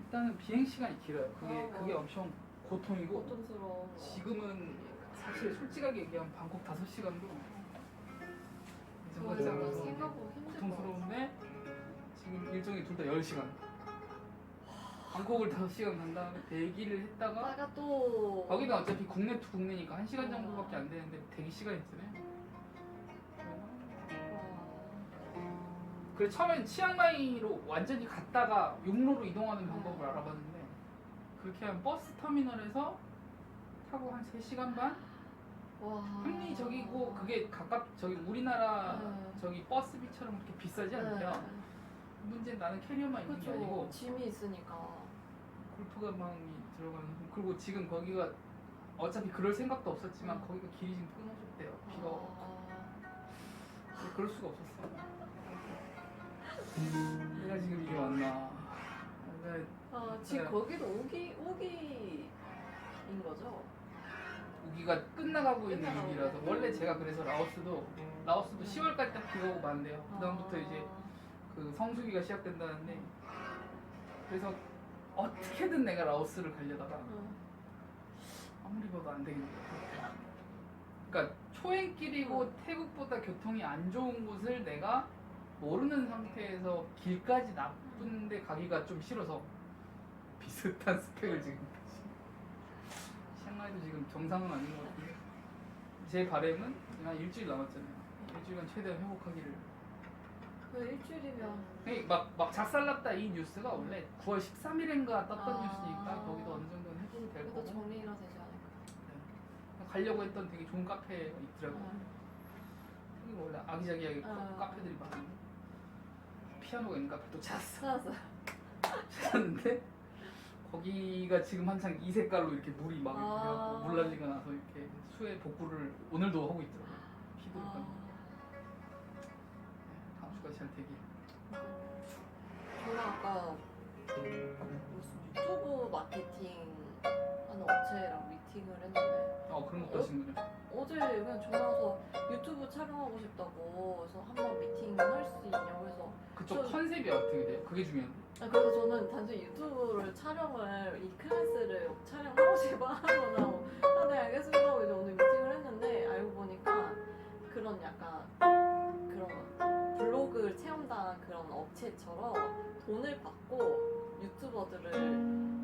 일단은 비행 시간이 길어요. 그게 어. 엄청 고통이고 고통스러워. 지금은 사실 솔직하게 얘기하면 방콕 5시간도 맞아, 생각보다 힘들 것 고통스러운데 지금 일정이 둘 다 10시간. 방콕을 5시간 간 다음에 대기를 했다가 나가 또 거기는 어차피 국내 투 국내니까 1시간 정도밖에 안 되는데 대기 시간이 있잖아요. 그래서 처음엔 치앙마이로 완전히 갔다가 육로로 이동하는 방법을 알아봤는데 그렇게 하면 버스 터미널에서 타고 한 3시간 반? 와. 합리적이고 그게 저기 우리나라 저기 버스비처럼 그렇게 비싸지 않대요. 문제는 나는 캐리어만 있는 게 아니고 그쵸. 짐이 있으니까. 골프 가방이 들어가는 그리고 지금 거기가 어차피 그럴 생각도 없었지만 거기가 길이 지금 끊어졌대요. 비가 그럴 수가 없었어. 내가 지금 이게 왔나? 지금 거기도 우기인 거죠? 우기가 끝나가고 있는 끝나가고 우기라서 있네. 원래 제가 그래서 라오스도 10월까지 딱 비가 오고 만대요. 그다음부터 이제 그 성수기가 시작된다는데 그래서 어떻게든 내가 라오스를 가려다가 아무리 봐도 안 되겠네요. 그러니까 초행길이고 태국보다 교통이 안 좋은 곳을 내가 모르는 상태에서 길까지 나쁜데 가기가 좀 싫어서 비슷한 스펙을 지금 샹하이도 지금 정상은 아닌 것 같은데 제 바람은 한 일주일 남았잖아요. 일주일간 최대한 회복하기를. 그 일주일이면 막 작살났다 이 뉴스가 원래 9월 13일인가 떴던 뉴스니까 거기도 어느 정도는 회복이 될 그래도 거고 정리가 되지 않을까. 가려고 했던 되게 좋은 카페가 있더라고요. 여기 원래 아기자기하게 카페들이 많은데 피아노가 있는 카페도 찾았어. 찾았는데 거기가 지금 한창 이 색깔로 이렇게 물이 막 이렇게 물난리가 나서 이렇게 수해 복구를 오늘도 하고 있더라고요. 피부니까 다음 주까지 잘 되길. 저는 아까 무슨 유튜브 마케팅 하는 업체랑 미팅을 했는데 그런 것도 하시는군요. 어제 그냥 전화 와서 유튜브 촬영하고 싶다고 해서 한번 미팅 할 수 있냐고 해서 그쪽 컨셉이 어떻게 돼요? 그게 중요한데. 그래서 저는 단순히 유튜브를 촬영을 이 클래스를 촬영하고 싶어 하거나 네 알겠습니다 하고 이제 오늘 미팅을 했는데 알고 보니까 그런 약간 그런 블로그 체험단 그런 업체처럼 돈을 받고 유튜버들을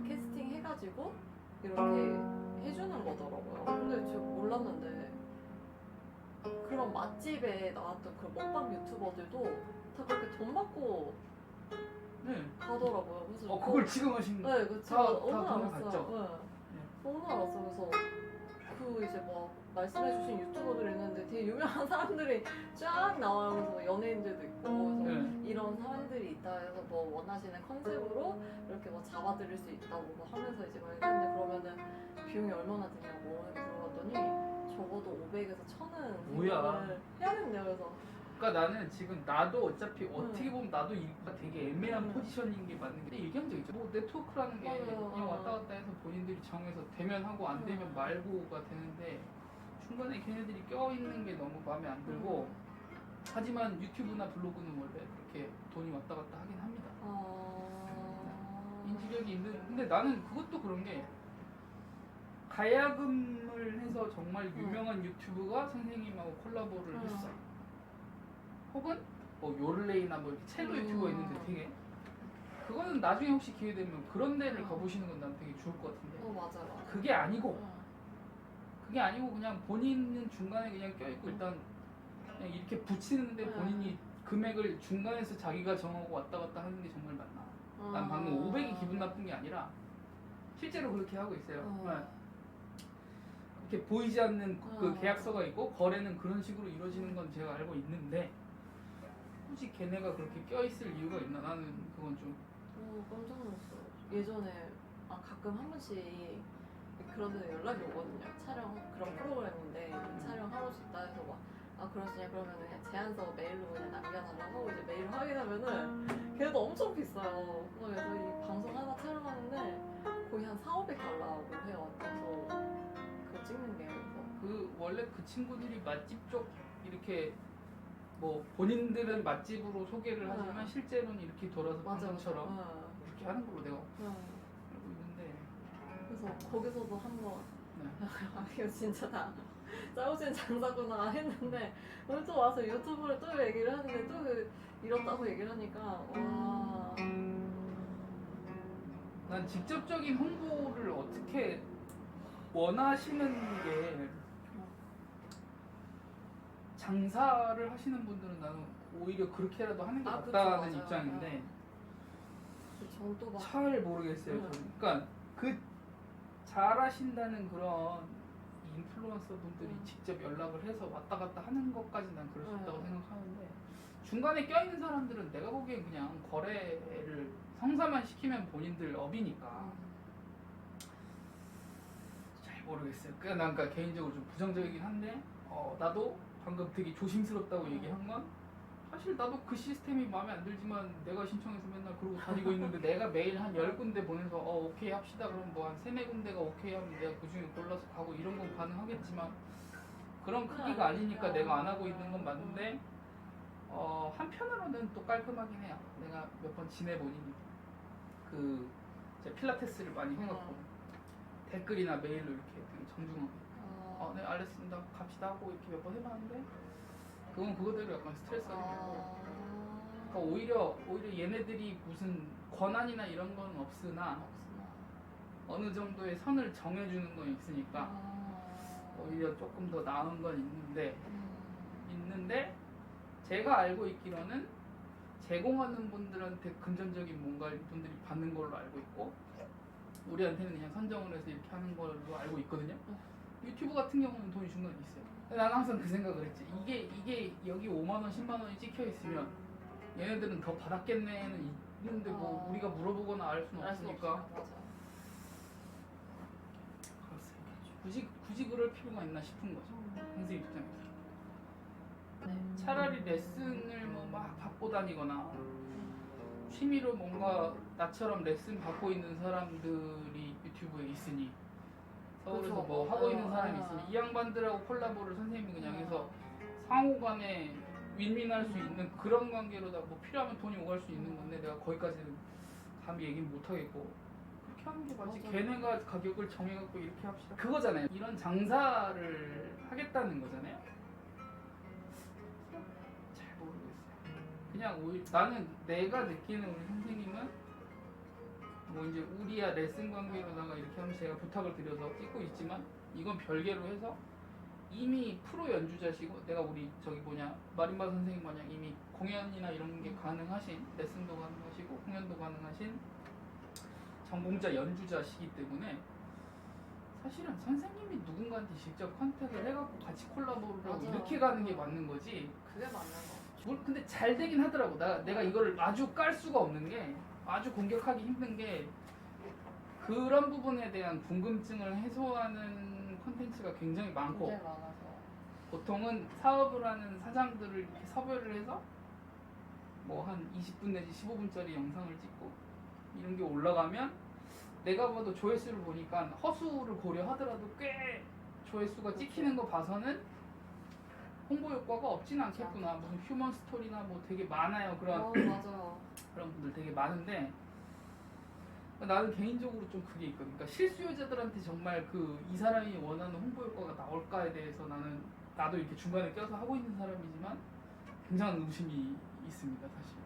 캐스팅 해가지고 이렇게 해주는 거더라고요. 근데 제가 몰랐는데 그런 맛집에 나왔던 그 먹방 유튜버들도 다 그렇게 돈 받고 네. 가더라고요. 그래서 그걸 지금 하신 거? 네, 그쵸. 오늘 돈을 알았어요. 받죠? 네. 오늘 알았어. 그래서 그 이제 뭐 말씀해주신 유튜버들이 있는데 되게 유명한 사람들이 쫙 나와요. 그래서 연예인들도 있고 그래서 이런 사람들이 있다 해서 뭐 원하시는 컨셉으로 이렇게 뭐 잡아드릴 수 있다고 뭐 하면서 이제 막 얘기했는데 그러면은 비용이 얼마나 드냐고 물어봤더니 적어도 500에서 1000은 뭐야? 해야 된대요. 그래서 그러니까 나는 지금 나도 어차피 어떻게 보면 나도 이가 되게 애매한 포지션인 게 맞는 게 얘기한 적 있죠. 뭐 네트워크라는 게 그냥 왔다 갔다 해서 본인들이 정해서 되면 하고 안 되면 말고가 되는데 중간에 걔네들이 껴있는 게 너무 마음에 안 들고 하지만 유튜브나 블로그는 원래 그렇게 돈이 왔다 갔다 하긴 합니다. 인지력이 있는 근데 나는 그것도 그런 게 가야금을 해서 정말 유명한 유튜브가 선생님하고 콜라보를 했어. 혹은 뭐 요를레이나 뭐 이렇게 첼로 유튜버 있는데 되게 그거는 나중에 혹시 기회 되면 그런 데를 가보시는 건 난 되게 좋을 것 같은데 맞아. 그게 아니고 그냥 본인은 중간에 그냥 껴있고 일단 그냥 이렇게 붙이는데 본인이 금액을 중간에서 자기가 정하고 왔다 갔다 하는 게 정말 맞나? 난 방금 500이 기분 나쁜 게 아니라 실제로 그렇게 하고 있어요. 이렇게 보이지 않는 그 계약서가 있고 거래는 그런 식으로 이루어지는 건 제가 알고 있는데 굳이 걔네가 그렇게 껴있을 이유가 있나? 나는 그건 좀 깜짝 놀랐어요. 예전에 가끔 한 번씩 그런 데서 연락이 오거든요. 그런 프로그램인데 촬영하고 싶다 해서 막 그러시냐 그러면 그냥 제안서 메일로 그냥 남겨달라고 하고 이제 메일 확인하면은 걔도 엄청 비싸요. 그래서 이 방송 하나 촬영하는데 거의 한 4,500달러라고 해요. 그래서 그거 찍는 게 그래서 원래 그 친구들이 맛집 쪽 이렇게 뭐 본인들은 맛집으로 소개를 하지만 실제로는 이렇게 돌아서 방송처럼 이렇게 그렇게 하는 걸로 내가 네. 알고 있는데. 그래서 거기서도 한번 네. 아, 이거 진짜 다 짜오진 장사구나 했는데 오늘 또 와서 유튜브를 또 얘기를 하는데 또 이렇다고 얘기를 하니까 와. 난 직접적인 홍보를 어떻게 원하시는 게 장사를 하시는 분들은 나는 오히려 그렇게라도 하는 게 아, 그쵸, 맞다는 맞아요. 입장인데 전또 막 잘 모르겠어요. 저는. 그러니까 그 잘하신다는 그런 인플루언서 분들이 직접 연락을 해서 왔다 갔다 하는 것까지 난 그럴 수 있다고 생각하는데 중간에 껴있는 사람들은 내가 보기엔 그냥 거래를 성사만 시키면 본인들 업이니까 잘 모르겠어요. 난 그러니까 개인적으로 좀 부정적이긴 한데 나도 방금 되게 조심스럽다고 얘기한 건 사실 나도 그 시스템이 마음에 안 들지만 내가 신청해서 맨날 그러고 다니고 있는데 내가 매일 한 10군데 보내서 오케이 합시다 그러면 뭐 한 3, 4군데가 오케이 하면 내가 그 중에 골라서 가고 이런 건 가능하겠지만 그런 크기가 아니니까 내가 안 하고 있는 건 맞는데 한편으로는 또 깔끔하긴 해요. 내가 몇 번 지내보니 그 제가 필라테스를 많이 해갖고 댓글이나 메일로 이렇게 되게 정중하게 네 알겠습니다 갑시다 하고 이렇게 몇 번 해봤는데 그건 그거대로 약간 스트레스가 생기고 그러니까 오히려 얘네들이 무슨 권한이나 이런 건 없으나 어느 정도의 선을 정해주는 건 있으니까 오히려 조금 더 나은 건 있는데 제가 알고 있기로는 제공하는 분들한테 금전적인 뭔가를 분들이 받는 걸로 알고 있고 우리한테는 그냥 선정을 해서 이렇게 하는 걸로 알고 있거든요. 유튜브 같은 경우는 돈이 중간에 있어요. 나는 항상 그 생각을 했지. 이게 여기 5만원, 10만원이 찍혀 있으면 얘네들은 더 받았겠네는 있는데 뭐 우리가 물어보거나 알 수는 없으니까. 그렇습니다. 굳이 그럴 필요가 있나 싶은 거죠. 선생님 입장에서. 차라리 레슨을 뭐 막 받고 다니거나 취미로 뭔가 나처럼 레슨 받고 있는 사람들이 유튜브에 있으니 서울에서 그렇죠. 뭐 하고 있는 사람이 있으니 이 양반들하고 콜라보를 선생님이 그냥 해서 상호간에 윈윈할 수 있는 그런 관계로다 뭐 필요하면 돈이 오갈 수 있는 건데 내가 거기까지는 감히 얘기는 못 하겠고 그렇게 하는 게 맞지. 걔네가 가격을 정해갖고 이렇게 합시다 그거잖아요. 이런 장사를 하겠다는 거잖아요. 잘 모르겠어요. 그냥 오히려 나는 내가 느끼는 우리 선생님은 뭐 이제 우리야 레슨 관계로다가 이렇게 하면 제가 부탁을 드려서 찍고 있지만 이건 별개로 해서 이미 프로 연주자시고 내가 우리 마림바 선생님 마냥 이미 공연이나 이런 게 가능하신 레슨도 가능하시고 공연도 가능하신 전공자 연주자시기 때문에 사실은 선생님이 누군가한테 직접 컨택을 해갖고 같이 콜라보를 하고 이렇게 가는 게 맞는 거지. 그게 맞는 거. 근데 잘 되긴 하더라고. 내가 이거를 아주 깔 수가 없는 게 아주 공격하기 힘든 게 그런 부분에 대한 궁금증을 해소하는 콘텐츠가 굉장히 많고 굉장히 많아서. 보통은 사업을 하는 사장들을 이렇게 섭외를 해서 뭐 한 20분 내지 15분짜리 영상을 찍고 이런 게 올라가면 내가 봐도 조회수를 보니까 허수를 고려하더라도 꽤 조회수가 찍히는 거 봐서는 홍보 효과가 없진 않겠구나. 무슨 휴먼 스토리나 뭐 되게 많아요. 맞아요. 그런 분들 되게 많은데 나는 개인적으로 좀 그게 있거든. 그러니까 실수요자들한테 정말 이 사람이 원하는 홍보 효과가 나올까에 대해서 나도 이렇게 중간에 껴서 하고 있는 사람이지만 굉장한 의심이 있습니다, 사실.